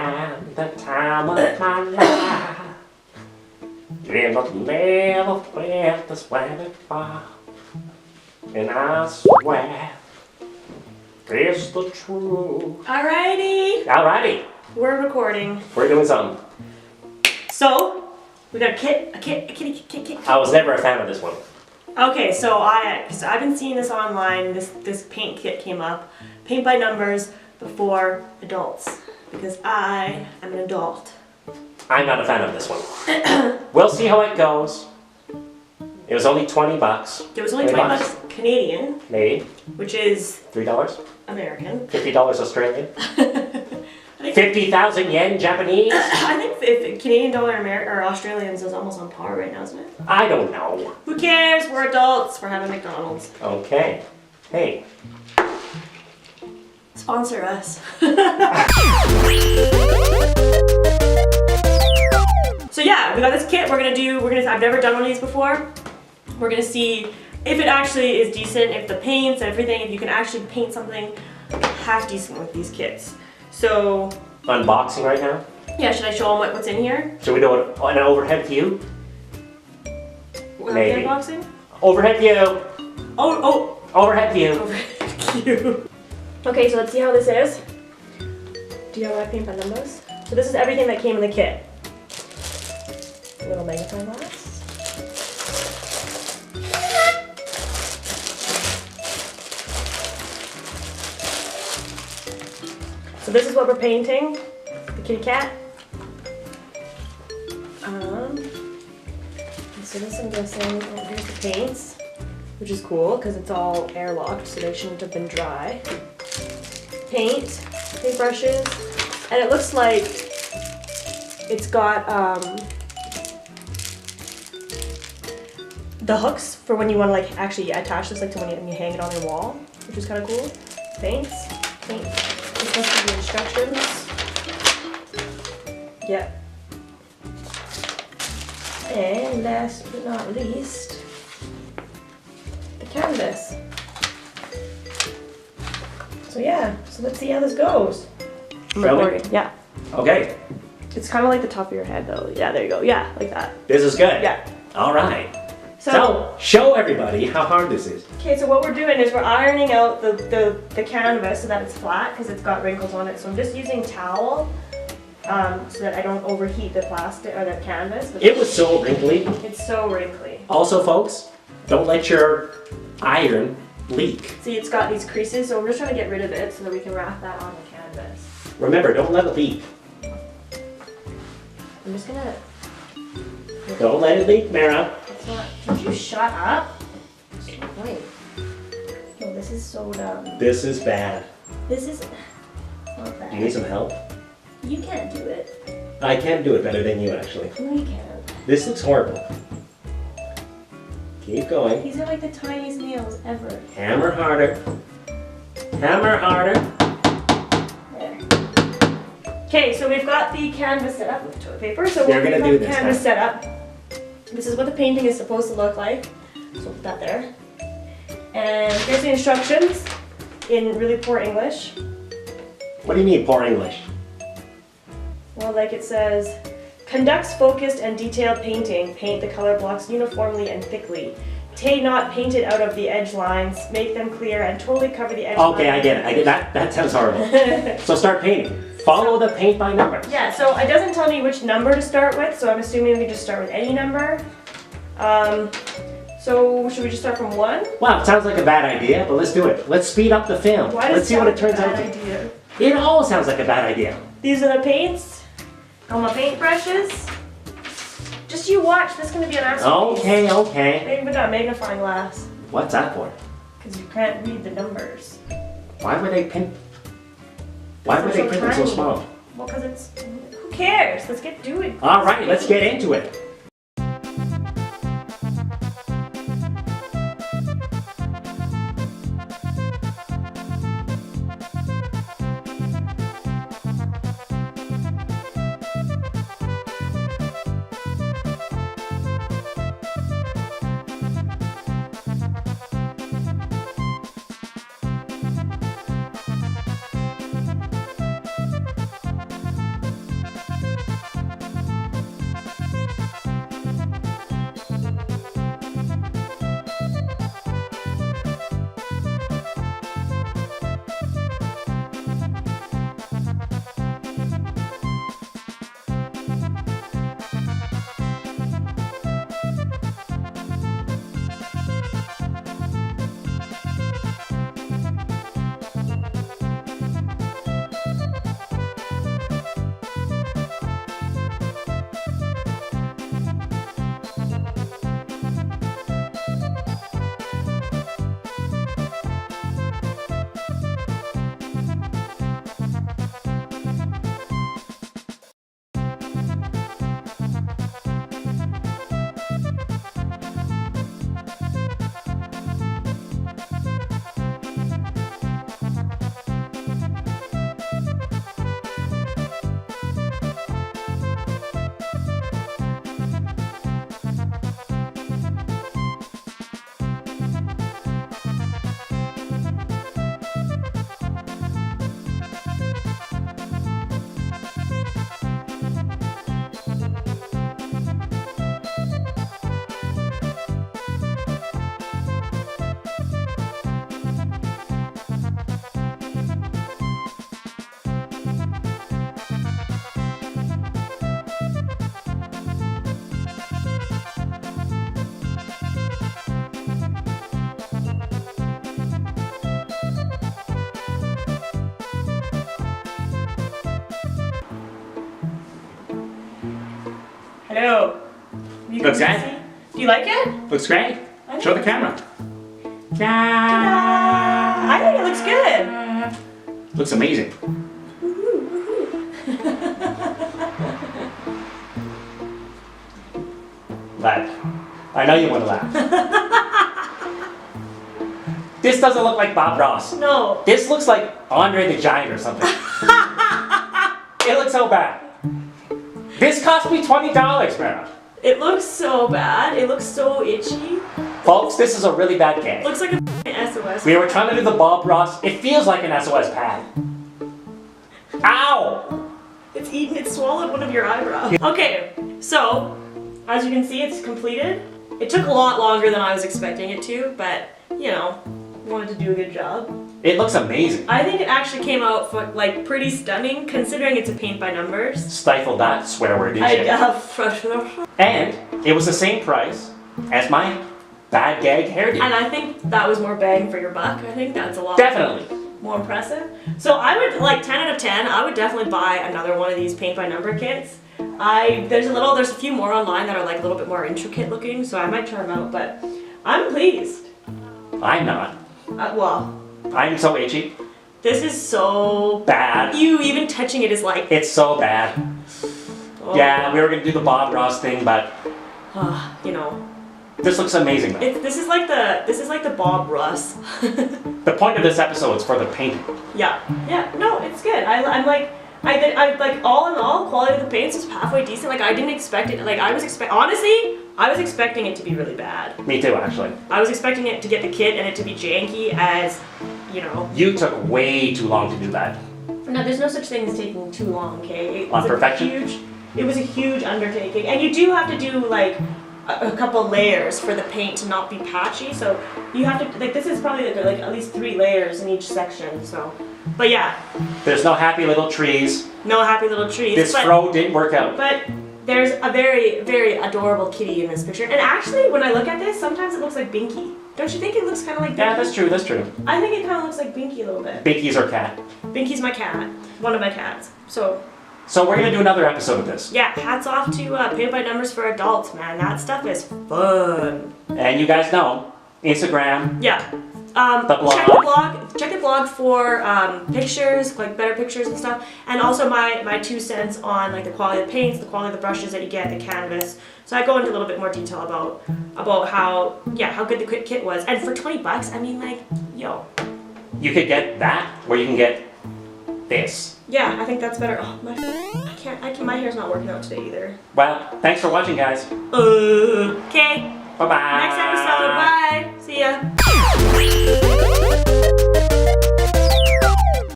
had the time of my life. Never felt this way before. And I swear, it's the truth. Alrighty. We're recording. We're doing something. So, we got a kitty. I was never a fan of this one. Okay, so I've been seeing this online. This paint kit came up. Paint by numbers before adults. Because I am an adult. I'm not a fan of this one. We'll see how it goes. It was only $20. It was only $20 Canadian. Maybe. Which is $3? American. $50 Australian. 50,000 yen Japanese. I think if Canadian dollar or Australians is almost on par right now, isn't it? I don't know. Who cares? We're adults. We're having McDonald's. Okay. Hey. Sponsor us. So yeah, we got this kit. I've never done one of these before. We're gonna see if it actually is decent, if the paints and everything, if you can actually paint something half decent with these kits. So unboxing right now? Yeah, should I show them what's in here? Should we do an overhead view? Maybe. Unboxing? Overhead view. Oh. Overhead view. Overhead view. Okay, so let's see how this is. Do you have my paint by numbers? So this is everything that came in the kit. A little magnifying glass. So this is what we're painting, the kitty cat. So this I'm guessing, here's the paints, which is cool because it's all airlocked, so they shouldn't have been dry. Paint brushes, and it looks like it's got the hooks for when you want to like actually attach this, like to when you hang it on your wall, which is kind of cool. Paints. This must be the instructions. Yep. And last but not least, the canvas. So yeah, so let's see how this goes. Really? Yeah. Okay. It's kind of like the top of your head though. Yeah, there you go. Yeah, like that. This is good. Yeah. All right. So show everybody how hard this is. Okay, so what we're doing is we're ironing out the canvas so that it's flat because it's got wrinkles on it. So I'm just using towel so that I don't overheat the plastic or the canvas. It was so wrinkly. It's so wrinkly. Also, folks, don't let your iron leak. See, it's got these creases, so we're just trying to get rid of it so that we can wrap that on the canvas. Remember, don't let it leak. I'm just gonna... Don't let it leak, Mara. Would you shut up? Wait. No, this is so dumb. This is bad. This is not bad. Do you need some help? You can't do it. I can do it better than you, actually. No, you can't. This looks horrible. Keep going. These are like the tiniest nails ever. Hammer harder. Hammer harder. There. Okay, so we've got the canvas set up with toilet paper. So we're gonna do this. Canvas set up. This is what the painting is supposed to look like. So we'll put that there. And here's the instructions in really poor English. What do you mean, poor English? Well, like it says, conducts focused and detailed painting. Paint the color blocks uniformly and thickly. Tay not painted out of the edge lines. Make them clear and totally cover the edge lines. Okay, I get it. That sounds horrible. So start painting. Follow the paint by numbers. Yeah, so it doesn't tell me which number to start with, so I'm assuming we just start with any number. So should we just start from 1? Wow, it sounds like a bad idea, but let's do it. Let's speed up the film. Let's see what it turns out to be. It all sounds like a bad idea. These are the paints. All my paint brushes. Just you watch, this is going to be an masterpiece. Okay. Maybe with that magnifying glass. What's that for? Because you can't read the numbers. Why would they print it so small? Well, because it's... Who cares? Let's get doing. All right, let's get into it. Hello. You Looks can good. see? Do you like it? Looks great. Show the camera. I think it looks good. Looks amazing. Laugh. I know you want to laugh. This doesn't look like Bob Ross. No. This looks like Andre the Giant or something. It looks so bad. This cost me $20, Mara. It looks so bad. It looks so itchy. Folks, this is a really bad gag. Looks like a SOS. We were trying to do the Bob Ross. It feels like an SOS pad. Ow! It's swallowed one of your eyebrows. Okay, so as you can see, it's completed. It took a lot longer than I was expecting it to, but you know, wanted to do a good job. It looks amazing. I think it actually came out like pretty stunning, considering it's a paint by numbers. Stifle that swear word, didn't you? And it was the same price as my bad gag hairdo. And I think that was more bang for your buck. I think that's a lot Definitely. more impressive. So I would, like 10 out of 10, I would definitely buy another one of these paint by number kits. There's a few more online that are like a little bit more intricate looking, so I might try them out, but I'm pleased. I'm not. Well, I'm so itchy. this is so Bad. You even touching it is like, It's so bad. oh, Yeah, we were gonna do the Bob Ross thing, but you know, this looks amazing though. this is like the Bob Ross. The point of this episode is for the painting. Yeah, no, it's good. I'm like, I like all in all, quality of the paints was halfway decent. Like I didn't expect it. Like honestly, I was expecting it to be really bad. Me too, actually. I was expecting it to get the kit and it to be janky as, you know. You took way too long to do that. No, there's no such thing as taking too long, okay? On perfection? It was a huge undertaking, and you do have to do like a couple layers for the paint to not be patchy. So you have to like this is probably like at least 3 layers in each section. So, but yeah. There's no happy little trees. No happy little trees. This fro didn't work out. But there's a very, very adorable kitty in this picture. And actually, when I look at this, sometimes it looks like Binky. Don't you think it looks kind of like Binky? Yeah, that's true, that's true. I think it kind of looks like Binky a little bit. Binky's our cat. Binky's my cat. One of my cats. So we're gonna do another episode of this. yeah, hats off to paint by numbers for adults, man. That stuff is fun. And you guys know, Instagram. Yeah. The blog. Check the blog for pictures, like better pictures and stuff, and also my 2 cents on like the quality of the paints, the quality of the brushes that you get, the canvas. So I go into a little bit more detail about how good the kit was. And for $20, I mean, like, yo. You could get that, or you can get this. Yeah, I think that's better. Oh, my hair's not working out today either. Well, thanks for watching, guys. Okay. Bye-bye. Next episode. Bye. See ya.